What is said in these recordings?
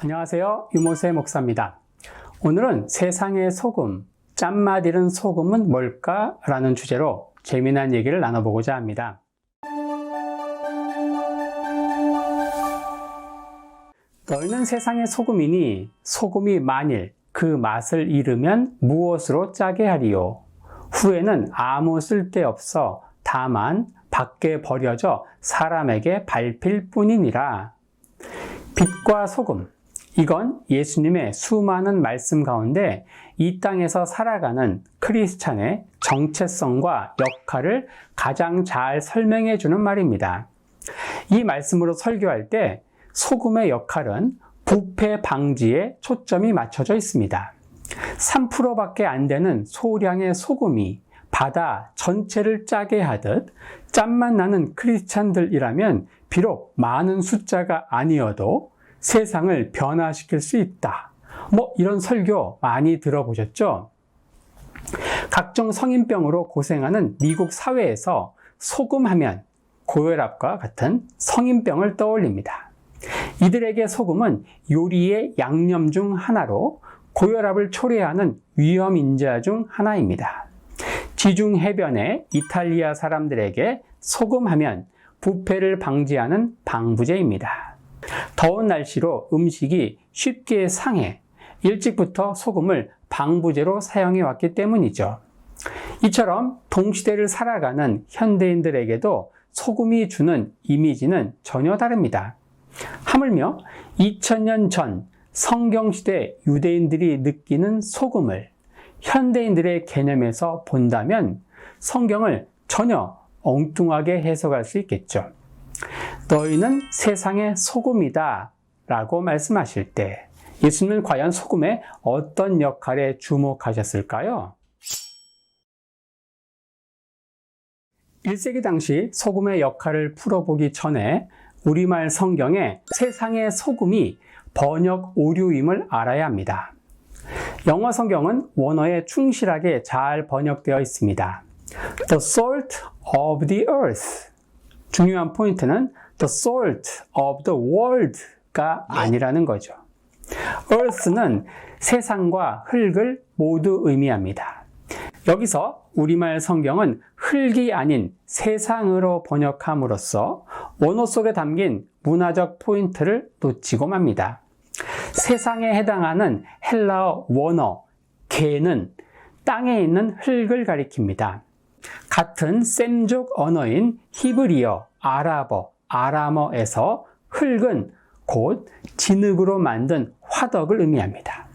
안녕하세요. 유모세 목사입니다. 오늘은 세상의 소금, 짠맛 잃은 소금은 뭘까? 라는 주제로 재미난 얘기를 나눠보고자 합니다. 너희는 세상의 소금이니 소금이 만일 그 맛을 잃으면 무엇으로 짜게 하리요? 후에는 아무 쓸데없어 다만 밖에 버려져 사람에게 밟힐 뿐이니라. 빛과 소금, 이건 예수님의 수많은 말씀 가운데 이 땅에서 살아가는 크리스찬의 정체성과 역할을 가장 잘 설명해 주는 말입니다. 이 말씀으로 설교할 때 소금의 역할은 부패 방지에 초점이 맞춰져 있습니다. 3%밖에 안 되는 소량의 소금이 바다 전체를 짜게 하듯 짠맛 나는 크리스찬들이라면 비록 많은 숫자가 아니어도 세상을 변화시킬 수 있다. 이런 설교 많이 들어보셨죠? 각종 성인병으로 고생하는 미국 사회에서 소금하면 고혈압과 같은 성인병을 떠올립니다. 이들에게 소금은 요리의 양념 중 하나로 고혈압을 초래하는 위험 인자 중 하나입니다. 지중 해변의 이탈리아 사람들에게 소금하면 부패를 방지하는 방부제입니다. 더운 날씨로 음식이 쉽게 상해 일찍부터 소금을 방부제로 사용해 왔기 때문이죠. 이처럼 동시대를 살아가는 현대인들에게도 소금이 주는 이미지는 전혀 다릅니다. 하물며 2000년 전 성경시대 유대인들이 느끼는 소금을 현대인들의 개념에서 본다면 성경을 전혀 엉뚱하게 해석할 수 있겠죠. 너희는 세상의 소금이다 라고 말씀하실 때 예수님은 과연 소금의 어떤 역할에 주목하셨을까요? 1세기 당시 소금의 역할을 풀어보기 전에 우리말 성경에 세상의 소금이 번역 오류임을 알아야 합니다. 영어 성경은 원어에 충실하게 잘 번역되어 있습니다. The salt of the earth. 중요한 포인트는 the salt of the world가 아니라는 거죠. earth는 세상과 흙을 모두 의미합니다. 여기서 우리말 성경은 흙이 아닌 세상으로 번역함으로써 원어 속에 담긴 문화적 포인트를 놓치고 맙니다. 세상에 해당하는 헬라어 원어 게는 땅에 있는 흙을 가리킵니다. 같은 셈족 언어인 히브리어, 아랍어, 아람어에서 흙은 곧 진흙으로 만든 화덕을 의미합니다.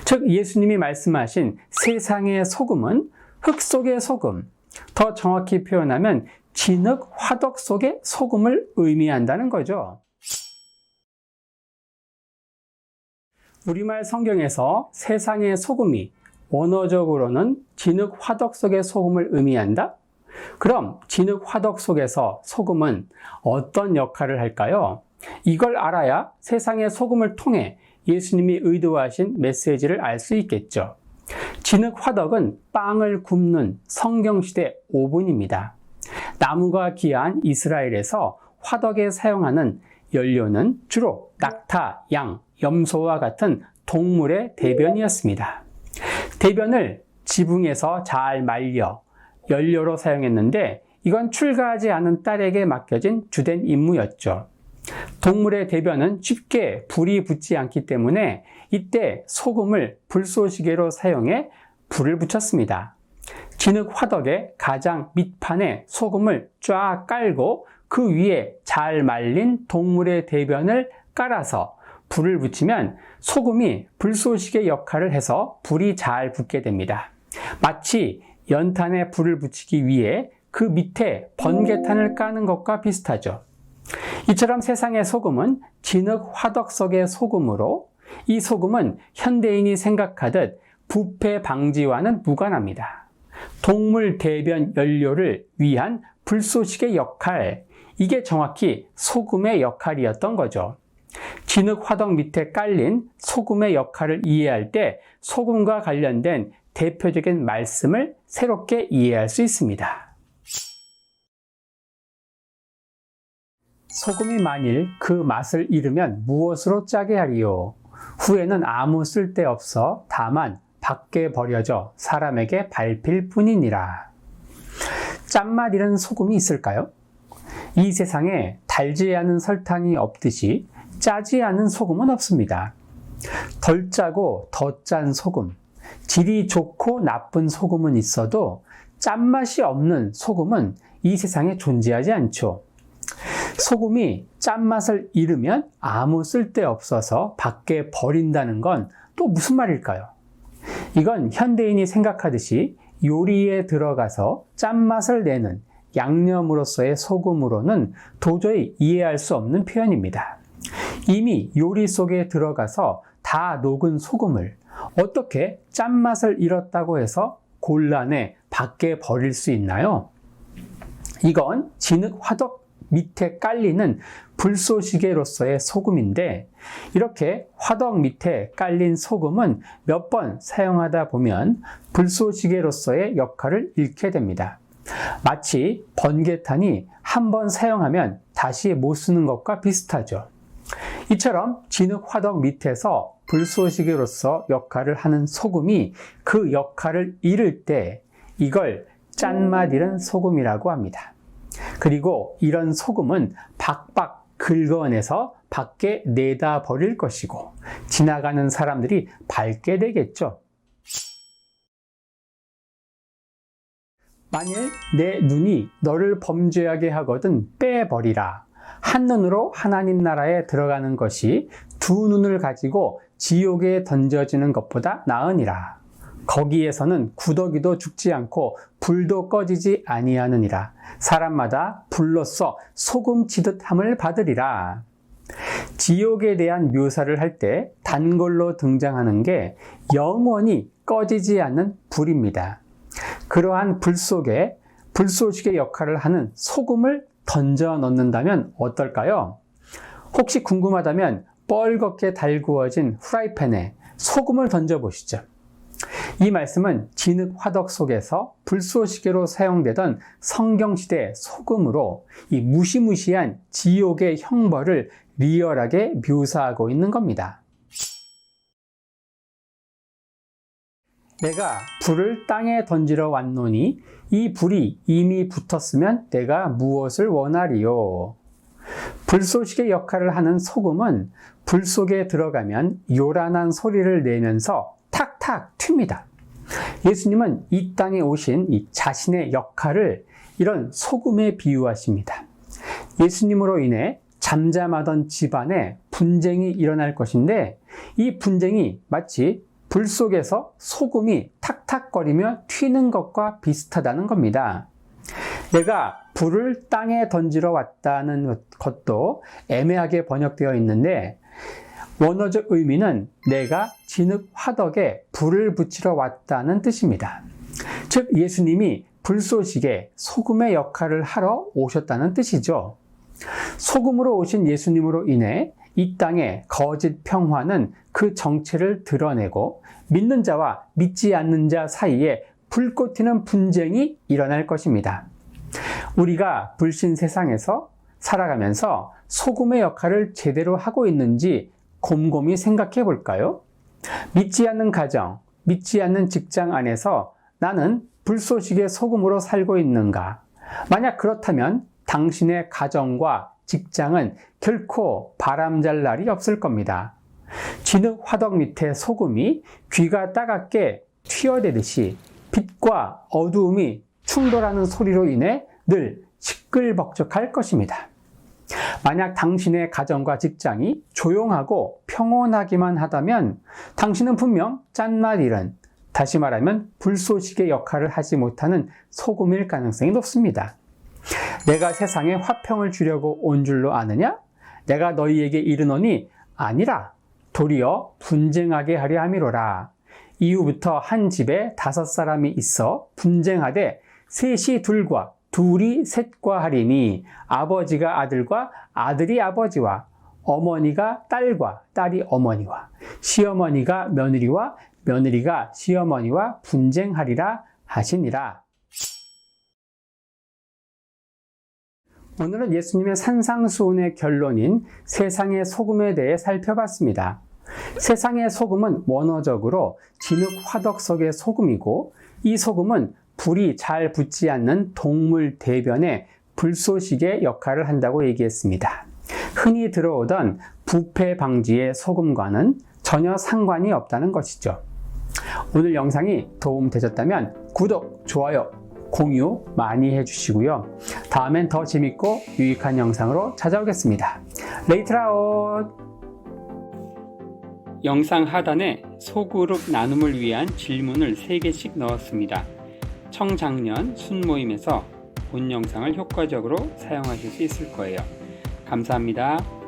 즉 예수님이 말씀하신 세상의 소금은 흙 속의 소금, 더 정확히 표현하면 진흙 화덕 속의 소금을 의미한다는 거죠. 우리말 성경에서 세상의 소금이 원어적으로는 진흙 화덕 속의 소금을 의미한다? 그럼 진흙 화덕 속에서 소금은 어떤 역할을 할까요? 이걸 알아야 세상의 소금을 통해 예수님이 의도하신 메시지를 알 수 있겠죠. 진흙 화덕은 빵을 굽는 성경시대 오븐입니다. 나무가 귀한 이스라엘에서 화덕에 사용하는 연료는 주로 낙타, 양, 염소와 같은 동물의 대변이었습니다. 대변을 지붕에서 잘 말려 연료로 사용했는데 이건 출가하지 않은 딸에게 맡겨진 주된 임무였죠. 동물의 대변은 쉽게 불이 붙지 않기 때문에 이때 소금을 불쏘시개로 사용해 불을 붙였습니다. 진흙 화덕의 가장 밑판에 소금을 쫙 깔고 그 위에 잘 말린 동물의 대변을 깔아서 불을 붙이면 소금이 불쏘시개 역할을 해서 불이 잘 붙게 됩니다. 마치 연탄에 불을 붙이기 위해 그 밑에 번개탄을 까는 것과 비슷하죠. 이처럼 세상의 소금은 진흙 화덕 속의 소금으로 이 소금은 현대인이 생각하듯 부패 방지와는 무관합니다. 동물 대변 연료를 위한 불쏘시개 역할, 이게 정확히 소금의 역할이었던 거죠. 진흙 화덕 밑에 깔린 소금의 역할을 이해할 때 소금과 관련된 대표적인 말씀을 새롭게 이해할 수 있습니다. 소금이 만일 그 맛을 잃으면 무엇으로 짜게 하리요? 후에는 아무 쓸데없어 다만 밖에 버려져 사람에게 밟힐 뿐이니라. 짠맛 잃은 소금이 있을까요? 이 세상에 달지 않은 설탕이 없듯이 짜지 않은 소금은 없습니다. 덜 짜고 더 짠 소금, 질이 좋고 나쁜 소금은 있어도 짠맛이 없는 소금은 이 세상에 존재하지 않죠. 소금이 짠맛을 잃으면 아무 쓸데없어서 밖에 버린다는 건 또 무슨 말일까요? 이건 현대인이 생각하듯이 요리에 들어가서 짠맛을 내는 양념으로서의 소금으로는 도저히 이해할 수 없는 표현입니다. 이미 요리 속에 들어가서 다 녹은 소금을 어떻게 짠맛을 잃었다고 해서 곤란해 밖에 버릴 수 있나요? 이건 진흙 화덕 밑에 깔리는 불쏘시개로서의 소금인데, 이렇게 화덕 밑에 깔린 소금은 몇 번 사용하다 보면 불쏘시개로서의 역할을 잃게 됩니다. 마치 번개탄이 한 번 사용하면 다시 못 쓰는 것과 비슷하죠. 이처럼 진흙 화덕 밑에서 불쏘시개로서 역할을 하는 소금이 그 역할을 잃을 때 이걸 짠맛 잃은 소금이라고 합니다. 그리고 이런 소금은 박박 긁어내서 밖에 내다 버릴 것이고 지나가는 사람들이 밟게 되겠죠. 만일 내 눈이 너를 범죄하게 하거든 빼버리라. 한 눈으로 하나님 나라에 들어가는 것이 두 눈을 가지고 지옥에 던져지는 것보다 나으니라. 거기에서는 구더기도 죽지 않고 불도 꺼지지 아니하느니라. 사람마다 불로써 소금 치듯함을 받으리라. 지옥에 대한 묘사를 할 때 단골로 등장하는 게 영원히 꺼지지 않는 불입니다. 그러한 불 속에 불쏘시개 역할을 하는 소금을 던져 넣는다면 어떨까요? 혹시 궁금하다면 뻘겋게 달구어진 후라이팬에 소금을 던져 보시죠. 이 말씀은 진흙 화덕 속에서 불쏘시개로 사용되던 성경시대 소금으로 이 무시무시한 지옥의 형벌을 리얼하게 묘사하고 있는 겁니다. 내가 불을 땅에 던지러 왔노니 이 불이 이미 붙었으면 내가 무엇을 원하리요? 불쏘시개 역할을 하는 소금은 불 속에 들어가면 요란한 소리를 내면서 탁탁 튑니다. 예수님은 이 땅에 오신 이 자신의 역할을 이런 소금에 비유하십니다. 예수님으로 인해 잠잠하던 집안에 분쟁이 일어날 것인데 이 분쟁이 마치 불 속에서 소금이 탁탁거리며 튀는 것과 비슷하다는 겁니다. 내가 불을 땅에 던지러 왔다는 것도 애매하게 번역되어 있는데 원어적 의미는 내가 진흙 화덕에 불을 붙이러 왔다는 뜻입니다. 즉 예수님이 불쏘시개, 소금의 역할을 하러 오셨다는 뜻이죠. 소금으로 오신 예수님으로 인해 이 땅의 거짓 평화는 그 정체를 드러내고 믿는 자와 믿지 않는 자 사이에 불꽃 튀는 분쟁이 일어날 것입니다. 우리가 불신 세상에서 살아가면서 소금의 역할을 제대로 하고 있는지 곰곰이 생각해 볼까요? 믿지 않는 가정, 믿지 않는 직장 안에서 나는 불쏘시개 소금으로 살고 있는가? 만약 그렇다면 당신의 가정과 직장은 결코 바람잘 날이 없을 겁니다. 진흙 화덕 밑에 소금이 귀가 따갑게 튀어대듯이 빛과 어두움이 충돌하는 소리로 인해 늘 시끌벅적할 것입니다. 만약 당신의 가정과 직장이 조용하고 평온하기만 하다면 당신은 분명 짠맛 잃은, 다시 말하면 불쏘시개 역할을 하지 못하는 소금일 가능성이 높습니다. 내가 세상에 화평을 주려고 온 줄로 아느냐? 내가 너희에게 이르노니 아니라 도리어 분쟁하게 하려 함이로라. 이후부터 한 집에 5사람이 있어 분쟁하되 셋이 둘과 둘이 셋과 하리니 아버지가 아들과 아들이 아버지와 어머니가 딸과 딸이 어머니와 시어머니가 며느리와 며느리가 시어머니와 분쟁하리라 하시니라. 오늘은 예수님의 산상수훈의 결론인 세상의 소금에 대해 살펴봤습니다. 세상의 소금은 원어적으로 진흙 화덕 속의 소금이고, 이 소금은 불이 잘 붙지 않는 동물 대변에 불쏘시개 역할을 한다고 얘기했습니다. 흔히 들어오던 부패 방지의 소금과는 전혀 상관이 없다는 것이죠. 오늘 영상이 도움되셨다면 구독, 좋아요, 공유 많이 해주시고요. 다음엔 더 재밌고 유익한 영상으로 찾아오겠습니다. 레이트라웃! 영상 하단에 소그룹 나눔을 위한 질문을 3개씩 넣었습니다. 청작년 순모임에서 본 영상을 효과적으로 사용하실 수 있을 거예요. 감사합니다.